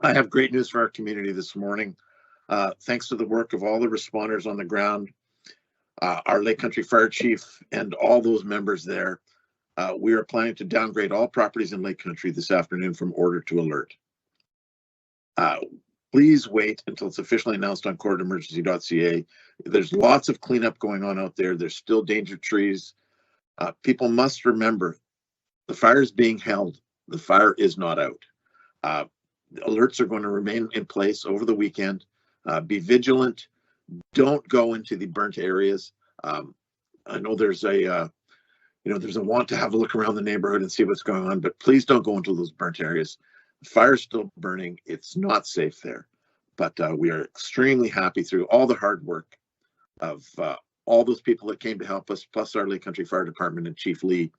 I have great news for our community this morning. Thanks to the work of all the responders on the ground, our Lake Country Fire Chief, and all those members there, we are planning to downgrade all properties in Lake Country this afternoon from order to alert. Please wait until it's officially announced on courtemergency.ca. There's lots of cleanup going on out there. There's still danger trees. People must remember the fire is being held. The fire is not out. Alerts are going to remain in place over the weekend. Be vigilant. Don't go into the burnt areas. I know there's a there's a want to have a look around the neighborhood and see what's going on, but please don't go into those burnt areas. The fire's still burning. It's not safe there, but we are extremely happy through all the hard work of all those people that came to help us, plus our Lake Country Fire Department and Chief Lee,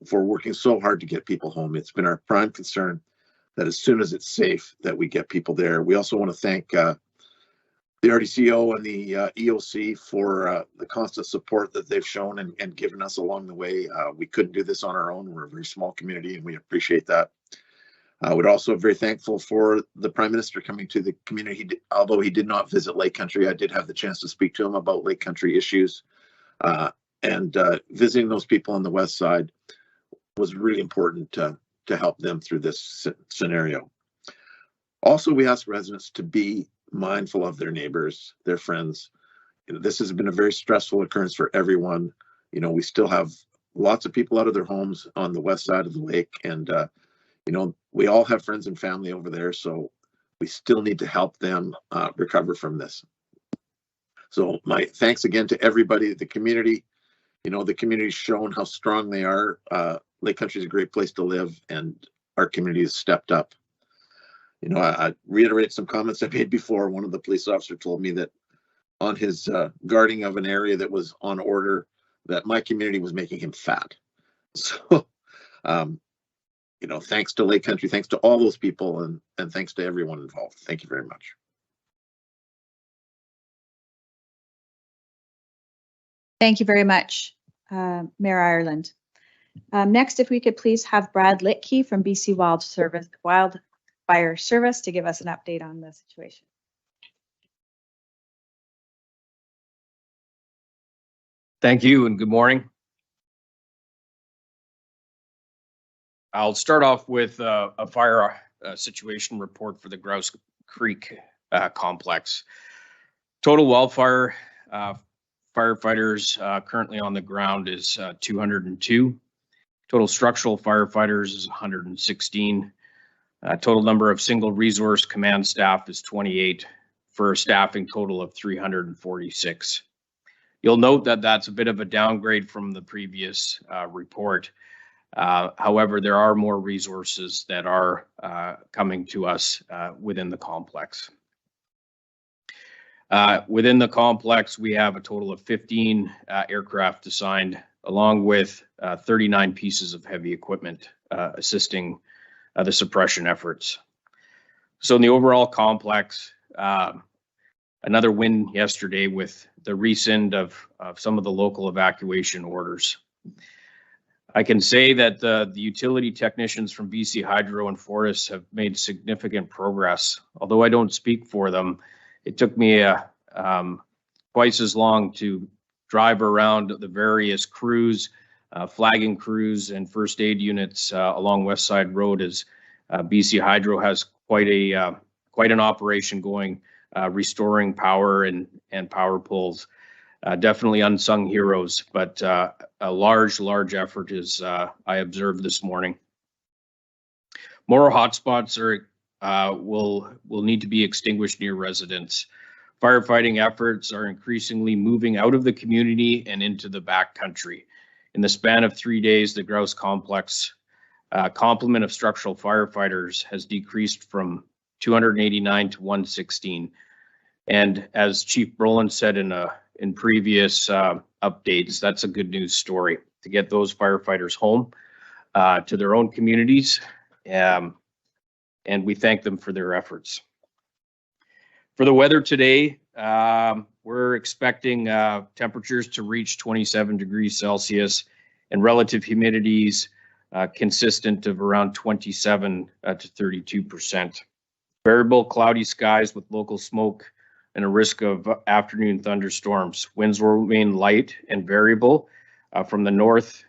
for working so hard to get people home. It's been our prime concern that as soon as it's safe, that we get people there. We also want to thank the RDCO and the EOC for the constant support that they've shown and given us along the way. We couldn't do this on our own. We're a very small community, and we appreciate that. We're also very thankful for the Prime Minister coming to the community. Although he did not visit Lake Country, I did have the chance to speak to him about Lake Country issues. And visiting those people on the west side was really important to help them through this scenario. Also, we ask residents to be mindful of their neighbors, their friends. This has been a very stressful occurrence for everyone. We still have lots of people out of their homes on the west side of the lake, and we all have friends and family over there, so we still need to help them recover from this. So my thanks again to everybody, the community. The community's shown how strong they are. Lake Country is a great place to live, and our community has stepped up. I reiterate some comments I made before. One of the police officers told me that on his guarding of an area that was on order, that my community was making him fat. So, thanks to Lake Country, thanks to all those people, and thanks to everyone involved. Thank you very much. Thank you very much, Mayor Ireland. Next, if we could please have Brad Litke from BC Wildfire Service to give us an update on the situation. Thank you and good morning. I'll start off with a fire situation report for the Grouse Creek complex. Total wildfire firefighters currently on the ground is 202. Total structural firefighters is 116. Total number of single resource command staff is 28 for a staffing total of 346. You'll note that that's a bit of a downgrade from the previous report. However, there are more resources that are coming to us within the complex. Within the complex, we have a total of 15 aircraft assigned, along with 39 pieces of heavy equipment assisting the suppression efforts. So in the overall complex, another win yesterday with the rescind of some of the local evacuation orders. I can say that the utility technicians from BC Hydro and Fortis have made significant progress. Although I don't speak for them, it took me twice as long to drive around the various crews, flagging crews and first aid units along West Side Road, as BC Hydro has quite an operation going, restoring power and power poles. Definitely unsung heroes, but a large effort is I observed this morning. More hotspots will need to be extinguished near residents. Firefighting efforts are increasingly moving out of the community and into the backcountry. In the span of 3 days, the Grouse complex complement of structural firefighters has decreased from 289 to 116. And as Chief Brolin said in previous updates, that's a good news story to get those firefighters home to their own communities. And we thank them for their efforts. For the weather today, we're expecting temperatures to reach 27 degrees Celsius and relative humidities consistent of around 27 to 32%. Variable cloudy skies with local smoke and a risk of afternoon thunderstorms. Winds will remain light and variable from the north,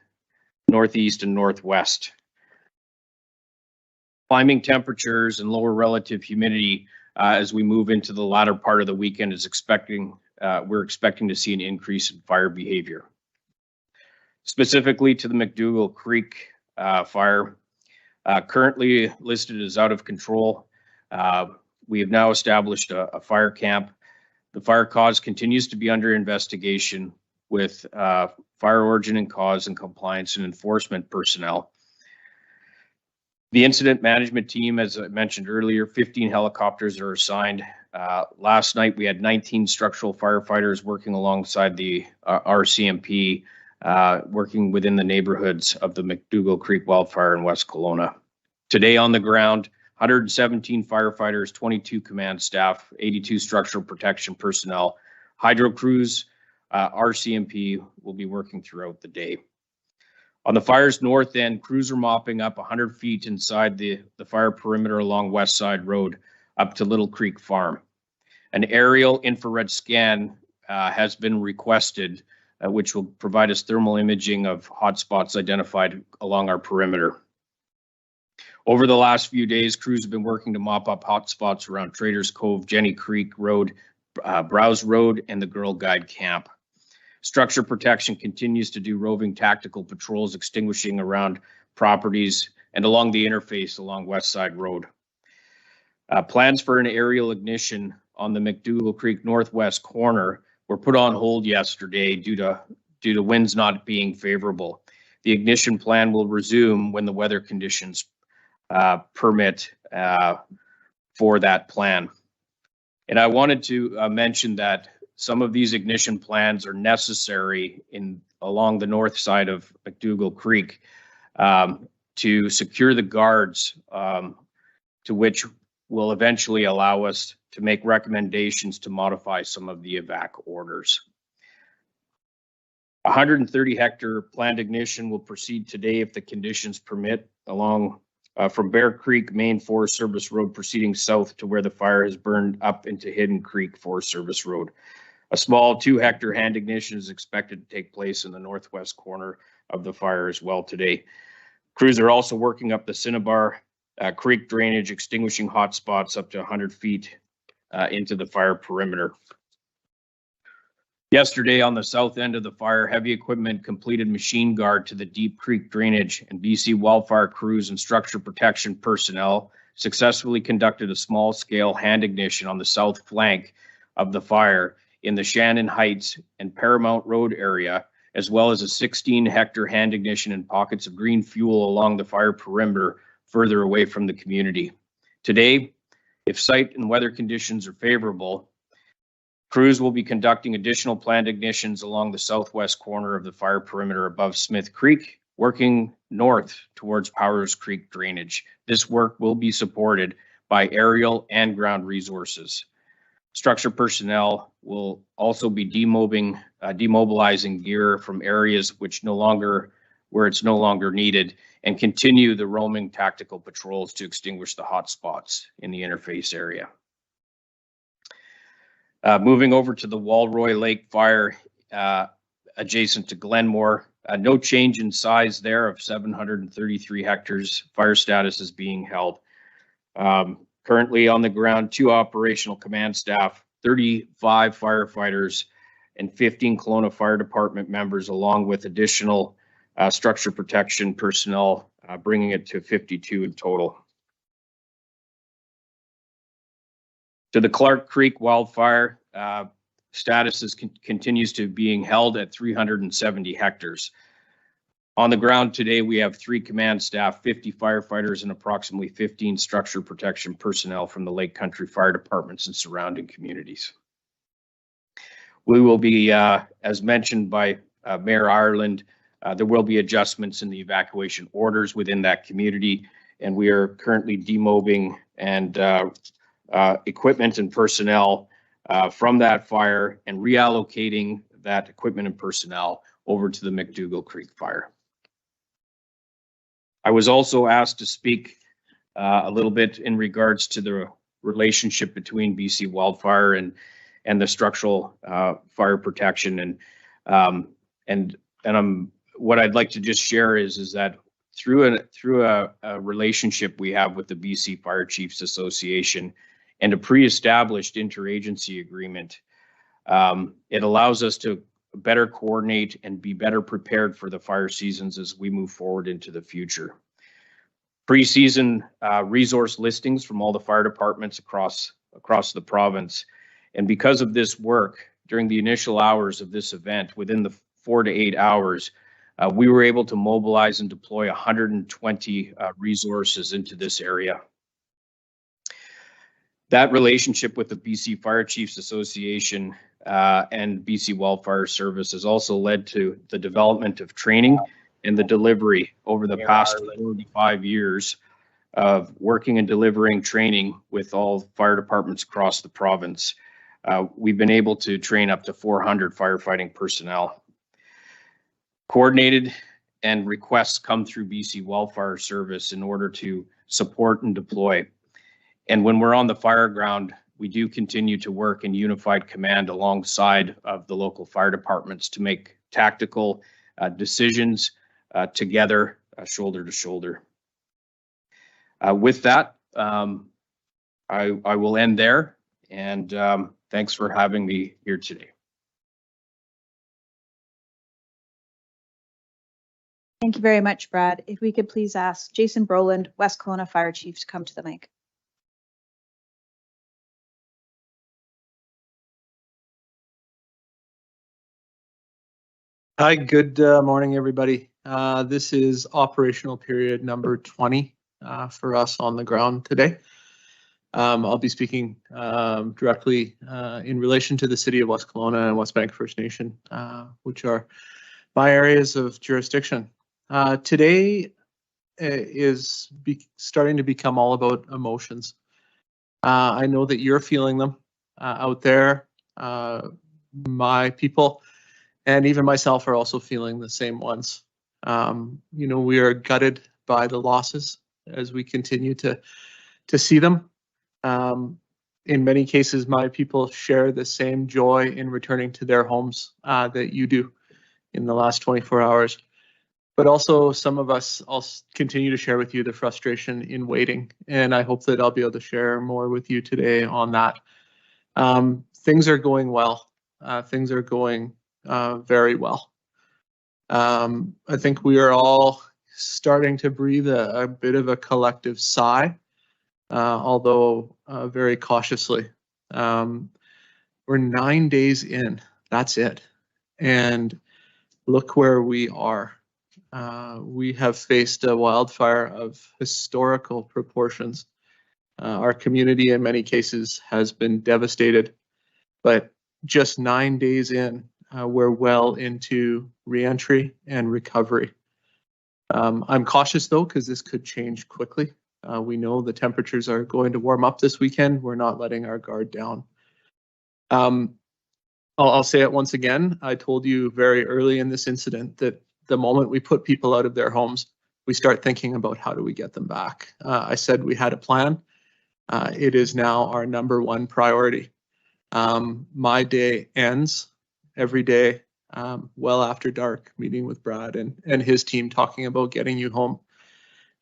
northeast, and northwest. Climbing temperatures and lower relative humidity as we move into the latter part of the weekend is we're expecting to see an increase in fire behavior. Specifically to the McDougall Creek fire, currently listed as out of control. We have now established a fire camp. The fire cause continues to be under investigation with fire origin and cause and compliance and enforcement personnel. The incident management team, as I mentioned earlier, 15 helicopters are assigned. Last night, we had 19 structural firefighters working alongside the RCMP, working within the neighborhoods of the McDougall Creek wildfire in West Kelowna. Today on the ground, 117 firefighters, 22 command staff, 82 structural protection personnel, hydro crews, RCMP will be working throughout the day. On the fire's north end, crews are mopping up 100 feet inside the fire perimeter along West Side Road up to Little Creek Farm. An aerial infrared scan has been requested, which will provide us thermal imaging of hotspots identified along our perimeter. Over the last few days, crews have been working to mop up hotspots around Traders Cove, Jenny Creek Road, Browse Road, and the Girl Guide Camp. Structure protection continues to do roving tactical patrols, extinguishing around properties and along the interface along West Side Road. Plans for an aerial ignition on the McDougall Creek northwest corner were put on hold yesterday due to winds not being favorable. The ignition plan will resume when the weather conditions permit for that plan. And I wanted to mention that some of these ignition plans are necessary along the north side of McDougall Creek to secure the guards, to which will eventually allow us to make recommendations to modify some of the evac orders. 130 hectare planned ignition will proceed today if the conditions permit along from Bear Creek Main Forest Service Road proceeding south to where the fire has burned up into Hidden Creek Forest Service Road. A small 2 hectare hand ignition is expected to take place in the northwest corner of the fire as well today. Crews are also working up the Cinnabar Creek drainage, extinguishing hot spots up to 100 feet into the fire perimeter. Yesterday on the south end of the fire, heavy equipment completed machine guard to the Deep Creek drainage, and BC wildfire crews and structure protection personnel successfully conducted a small scale hand ignition on the south flank of the fire in the Shannon Heights and Paramount Road area, as well as a 16 hectare hand ignition in pockets of green fuel along the fire perimeter further away from the community. Today, if site and weather conditions are favorable, crews will be conducting additional planned ignitions along the southwest corner of the fire perimeter above Smith Creek, working north towards Powers Creek drainage. This work will be supported by aerial and ground resources. Structure personnel will also be demobilizing gear from areas where it's no longer needed, and continue the roaming tactical patrols to extinguish the hot spots in the interface area. Moving over to the Walroy Lake fire adjacent to Glenmore, no change in size there of 733 hectares. Fire status is being held. Currently on the ground, 2 operational command staff, 35 firefighters, and 15 Kelowna Fire Department members, along with additional structure protection personnel, bringing it to 52 in total. To the Clark Creek wildfire, status continues to being held at 370 hectares. On the ground today, we have 3 command staff, 50 firefighters, and approximately 15 structure protection personnel from the Lake Country Fire Departments and surrounding communities. We will be, as mentioned by Mayor Ireland, there will be adjustments in the evacuation orders within that community, and we are currently demobbing and equipment and personnel from that fire and reallocating that equipment and personnel over to the McDougall Creek fire. I was also asked to speak a little bit in regards to the relationship between BC Wildfire and the structural fire protection. And what I'd like to just share is that through a relationship we have with the BC Fire Chiefs Association and a pre-established interagency agreement, it allows us to better coordinate and be better prepared for the fire seasons as we move forward into the future. Pre-season resource listings from all the fire departments across the province. And because of this work, during the initial hours of this event, within the 4 to 8 hours, we were able to mobilize and deploy 120 resources into this area. That relationship with the BC Fire Chiefs Association and BC Wildfire Service has also led to the development of training and the delivery over the past 4 to 5 years of working and delivering training with all fire departments across the province. We've been able to train up to 400 firefighting personnel. Coordinated and requests come through BC Wildfire Service in order to support and deploy. And when we're on the fire ground, we do continue to work in unified command alongside of the local fire departments to make tactical decisions together, shoulder to shoulder. With that, I will end there, and thanks for having me here today. Thank you very much, Brad. If we could please ask Jason Brolin, West Kelowna Fire Chief, to come to the mic. Hi, good morning, everybody. This is operational period number 20 for us on the ground today. I'll be speaking directly in relation to the City of West Kelowna and Westbank First Nation, which are my areas of jurisdiction. Today is starting to become all about emotions. I know that you're feeling them out there. My people and even myself are also feeling the same ones. You know, we are gutted by the losses as we continue to see them. In many cases, my people share the same joy in returning to their homes that you do in the last 24 hours. But also some of us, I'll continue to share with you the frustration in waiting. And I hope that I'll be able to share more with you today on that. Things are going well. Things are going very well. I think we are all starting to breathe a bit of a collective sigh, although very cautiously. We're 9 days in, that's it. And look where we are. We have faced a wildfire of historical proportions. Our community in many cases has been devastated, but just 9 days in, we're well into reentry and recovery. I'm cautious though, because this could change quickly. We know the temperatures are going to warm up this weekend. We're not letting our guard down. I'll say it once again. I told you very early in this incident that the moment we put people out of their homes, we start thinking about how do we get them back. I said we had a plan. It is now our #1 priority. My day ends every day well after dark, meeting with Brad and his team talking about getting you home.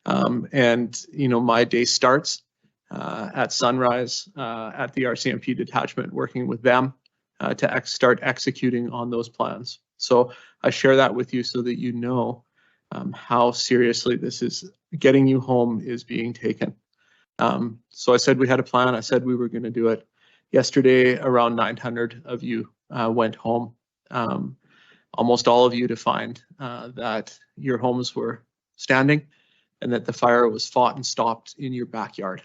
And you know, my day starts at sunrise at the RCMP detachment, working with them to start executing on those plans. So I share that with you so that you know how seriously this is. Getting you home is being taken. So I said we had a plan. I said we were going to do it. Yesterday, around 900 of you went home. Almost all of you to find that your homes were standing and that the fire was fought and stopped in your backyard.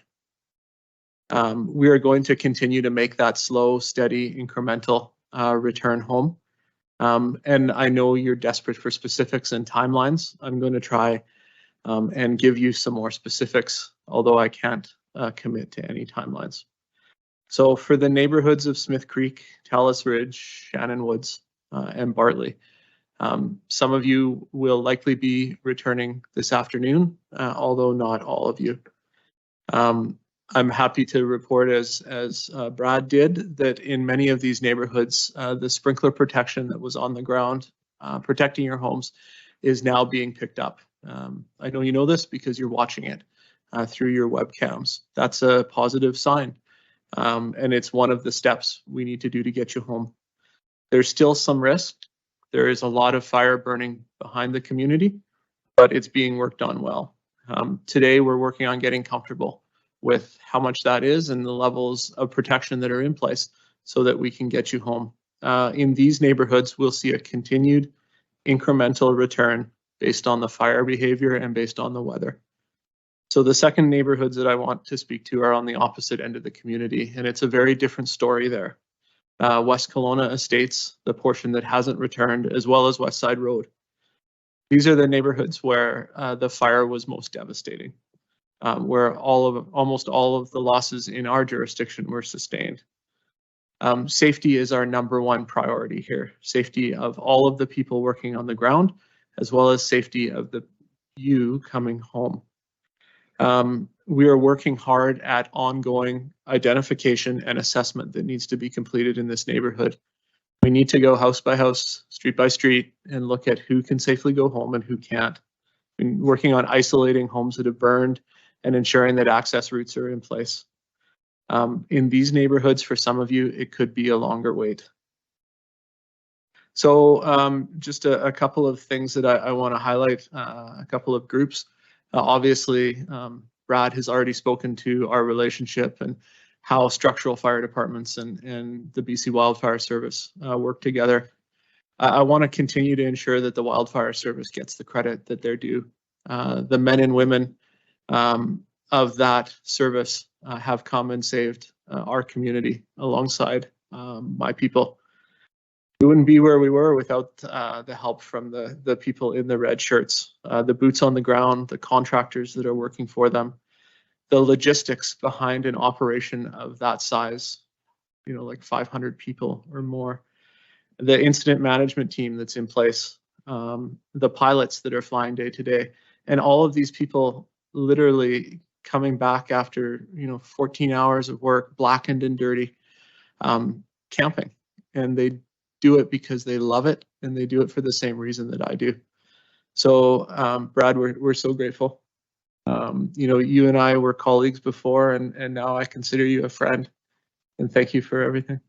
We are going to continue to make that slow, steady, incremental return home. And I know you're desperate for specifics and timelines. I'm going to try and give you some more specifics, although I can't commit to any timelines. So for the neighborhoods of Smith Creek, Talus Ridge, Shannon Woods, and Bartley, some of you will likely be returning this afternoon, although not all of you. I'm happy to report, as Brad did, that in many of these neighborhoods, the sprinkler protection that was on the ground protecting your homes is now being picked up. I know you know this because you're watching it through your webcams. That's a positive sign, and it's one of the steps we need to do to get you home. There's still some risk. There is a lot of fire burning behind the community, but it's being worked on well. Today, we're working on getting comfortable with how much that is and the levels of protection that are in place so that we can get you home. In these neighborhoods, we'll see a continued incremental return based on the fire behavior and based on the weather. So the second neighborhoods that I want to speak to are on the opposite end of the community, and it's a very different story there. West Kelowna Estates, the portion that hasn't returned, as well as West Side Road. These are the neighborhoods where the fire was most devastating, where almost all of the losses in our jurisdiction were sustained. Safety is our #1 priority here. Safety of all of the people working on the ground, as well as safety of you coming home. We are working hard at ongoing identification and assessment that needs to be completed in this neighborhood. We need to go house by house, street by street, and look at who can safely go home and who can't. We're working on isolating homes that have burned and ensuring that access routes are in place. In these neighborhoods, for some of you, it could be a longer wait. So just a couple of things that I want to highlight, a couple of groups. Obviously, Brad has already spoken to our relationship and how structural fire departments and the BC Wildfire Service work together. I want to continue to ensure that the Wildfire Service gets the credit that they're due. The men and women of that service have come and saved our community alongside my people. We wouldn't be where we were without the help from the people in the red shirts, the boots on the ground, the contractors that are working for them, the logistics behind an operation of that size, like 500 people or more, the incident management team that's in place, the pilots that are flying day to day, and all of these people literally coming back after 14 hours of work, blackened and dirty, camping, and they do it because they love it, and they do it for the same reason that I do. So Brad, we're so grateful. You and I were colleagues before, and now I consider you a friend, and thank you for everything.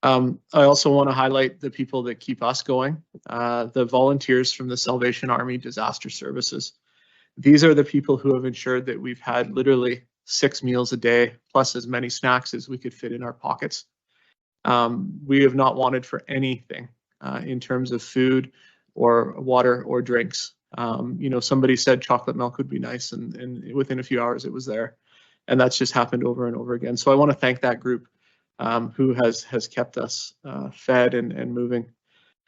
I also want to highlight the people that keep us going, the volunteers from the Salvation Army Disaster Services. These are the people who have ensured that we've had literally 6 meals a day, plus as many snacks as we could fit in our pockets. We have not wanted for anything in terms of food or water or drinks. Somebody said chocolate milk would be nice, and within a few hours it was there. And that's just happened over and over again. So I want to thank that group who has kept us fed and moving.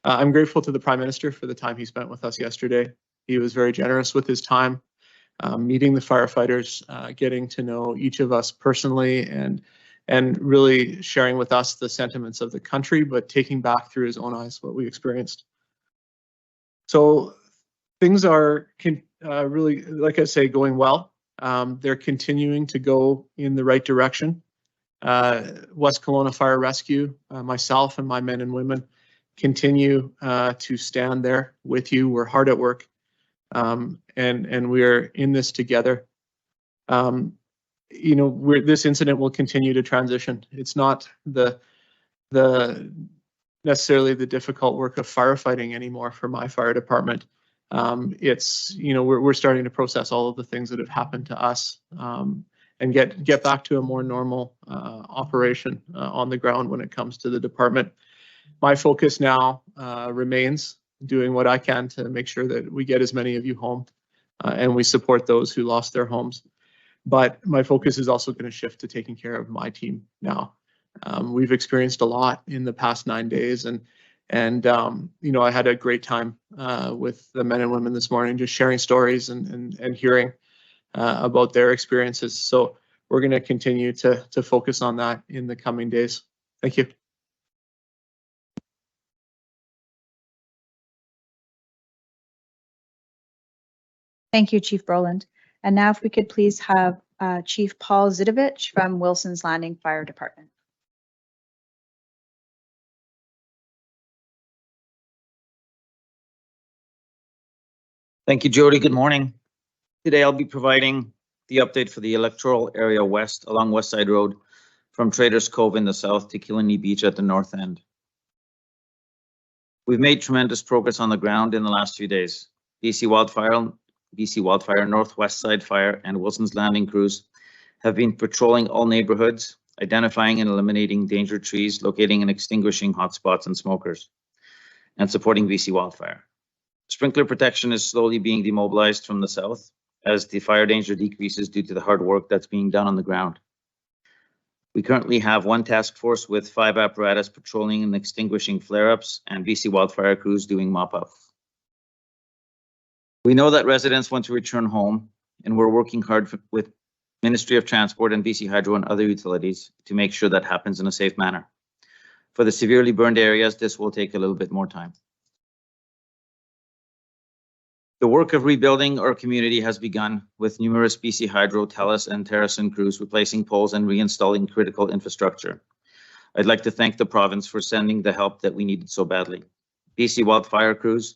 I'm grateful to the Prime Minister for the time he spent with us yesterday. He was very generous with his time, meeting the firefighters, getting to know each of us personally, and really sharing with us the sentiments of the country, but taking back through his own eyes what we experienced. So things are really, like I say, going well. They're continuing to go in the right direction. West Kelowna Fire Rescue, myself and my men and women continue to stand there with you. We're hard at work, and we're in this together. This incident will continue to transition. It's not the necessarily the difficult work of firefighting anymore for my fire department. It's we're starting to process all of the things that have happened to us, and get back to a more normal operation on the ground when it comes to the department. My focus now remains doing what I can to make sure that we get as many of you home, and we support those who lost their homes. But my focus is also going to shift to taking care of my team now. We've experienced a lot in the past 9 days, and I had a great time with the men and women this morning, just sharing stories and hearing about their experiences. So we're going to continue to focus on that in the coming days. Thank you. Thank you, Chief Brolin. And now if we could please have Chief Paul Zidovich from Wilson's Landing Fire Department. Thank you, Jody. Good morning. Today I'll be providing the update for the electoral area west along West Side Road from Traders Cove in the south to Killiney Beach at the north end. We've made tremendous progress on the ground in the last few days. BC Wildfire, Northwest Side Fire, and Wilson's Landing crews have been patrolling all neighborhoods, identifying and eliminating danger trees, locating and extinguishing hotspots and smokers, and supporting BC Wildfire. Sprinkler protection is slowly being demobilized from the south as the fire danger decreases due to the hard work that's being done on the ground. We currently have one task force with 5 apparatus patrolling and extinguishing flare-ups and BC Wildfire crews doing mop-up. We know that residents want to return home, and we're working hard with Ministry of Transport and BC Hydro and other utilities to make sure that happens in a safe manner. For the severely burned areas, this will take a little bit more time. The work of rebuilding our community has begun with numerous BC Hydro, TELUS, and Terrason crews replacing poles and reinstalling critical infrastructure. I'd like to thank the province for sending the help that we needed so badly. BC Wildfire crews,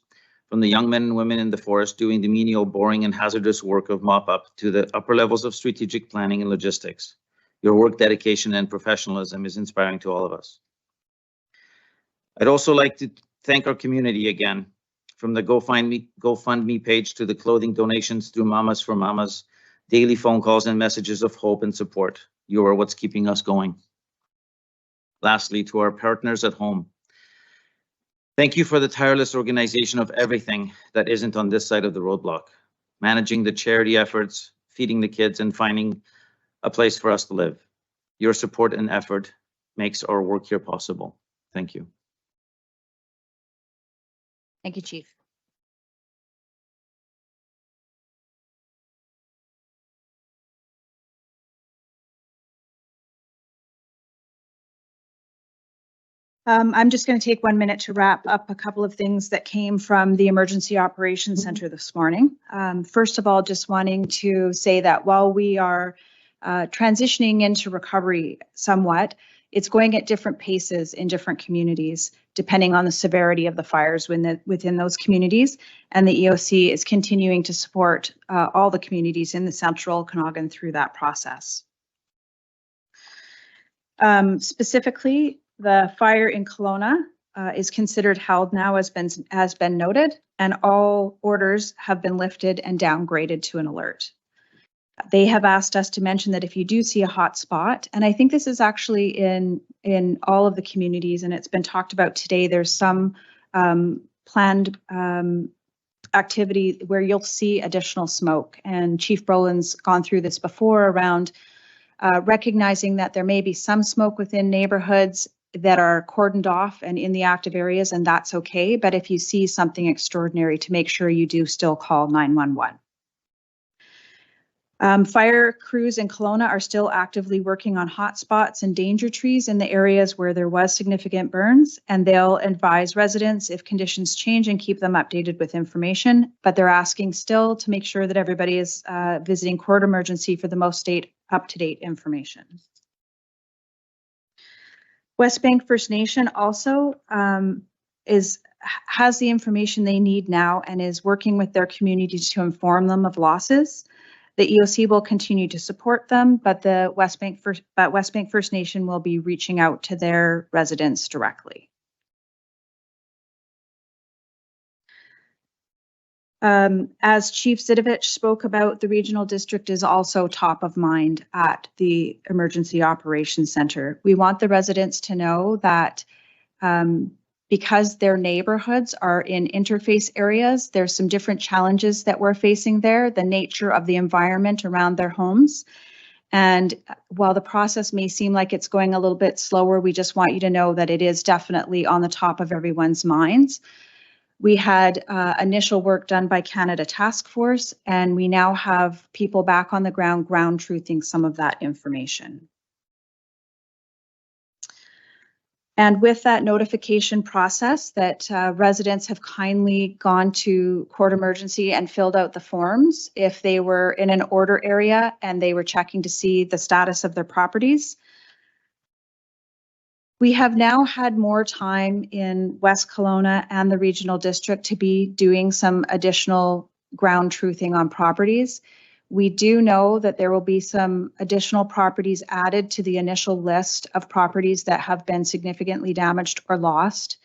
from the young men and women in the forest doing the menial, boring, and hazardous work of mop-up to the upper levels of strategic planning and logistics. Your work, dedication, and professionalism is inspiring to all of us. I'd also like to thank our community again. From the GoFundMe page to the clothing donations through Mamas for Mamas, daily phone calls and messages of hope and support. You are what's keeping us going. Lastly, to our partners at home, thank you for the tireless organization of everything that isn't on this side of the roadblock, managing the charity efforts, feeding the kids, and finding a place for us to live. Your support and effort makes our work here possible. Thank you. Thank you, Chief. I'm just going to take 1 minute to wrap up a couple of things that came from the Emergency Operations Center this morning. First of all, just wanting to say that while we are transitioning into recovery somewhat, it's going at different paces in different communities, depending on the severity of the fires within those communities. And the EOC is continuing to support all the communities in the central Okanagan through that process. Specifically, the fire in Kelowna is considered held now, as been noted, and all orders have been lifted and downgraded to an alert. They have asked us to mention that if you do see a hot spot, and I think this is actually in all of the communities, and it's been talked about today, there's some planned activity where you'll see additional smoke. And Chief Brolin's gone through this before around recognizing that there may be some smoke within neighborhoods that are cordoned off and in the active areas, and that's okay. But if you see something extraordinary, to make sure you do still call 911. Fire crews in Kelowna are still actively working on hotspots and danger trees in the areas where there was significant burns, and they'll advise residents if conditions change and keep them updated with information. But they're asking still to make sure that everybody is visiting Court Emergency for the most up-to-date information. West Bank First Nation also has the information they need now and is working with their communities to inform them of losses. The EOC will continue to support them, but the West Bank First Nation will be reaching out to their residents directly. As Chief Zidovich spoke about, the regional district is also top of mind at the Emergency Operations Center. We want the residents to know that because their neighborhoods are in interface areas, there's some different challenges that we're facing there, the nature of the environment around their homes. And while the process may seem like it's going a little bit slower, we just want you to know that it is definitely on the top of everyone's minds. We had initial work done by Canada Task Force, and we now have people back on the ground truthing some of that information. And with that notification process that residents have kindly gone to Court Emergency and filled out the forms if they were in an order area and they were checking to see the status of their properties. We have now had more time in West Kelowna and the regional district to be doing some additional ground truthing on properties. We do know that there will be some additional properties added to the initial list of properties that have been significantly damaged or lost.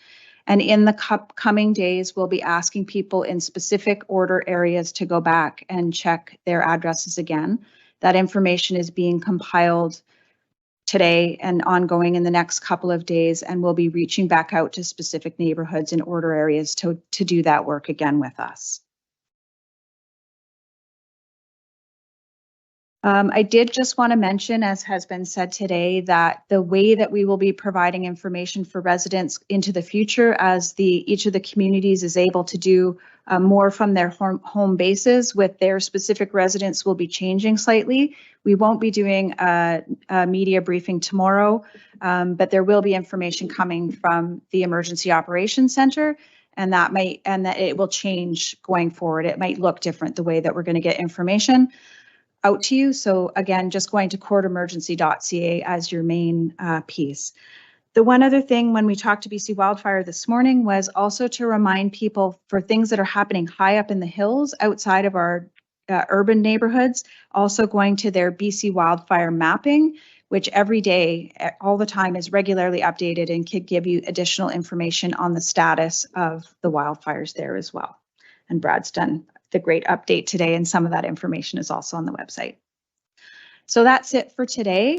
And in the coming days, we'll be asking people in specific order areas to go back and check their addresses again. That information is being compiled today and ongoing in the next couple of days, and we'll be reaching back out to specific neighborhoods and order areas to do that work again with us. I did just want to mention, as has been said today, that the way that we will be providing information for residents into the future as each of the communities is able to do more from their home bases with their specific residents will be changing slightly. We won't be doing a media briefing tomorrow, but there will be information coming from the Emergency Operations Center, and that it will change going forward. It might look different the way that we're going to get information out to you. So again, just going to courtemergency.ca as your main piece. The one other thing when we talked to BC Wildfire this morning was also to remind people for things that are happening high up in the hills outside of our urban neighborhoods, also going to their BC Wildfire mapping, which every day, all the time, is regularly updated and could give you additional information on the status of the wildfires there as well. And Brad's done the great update today, and some of that information is also on the website. So that's it for today.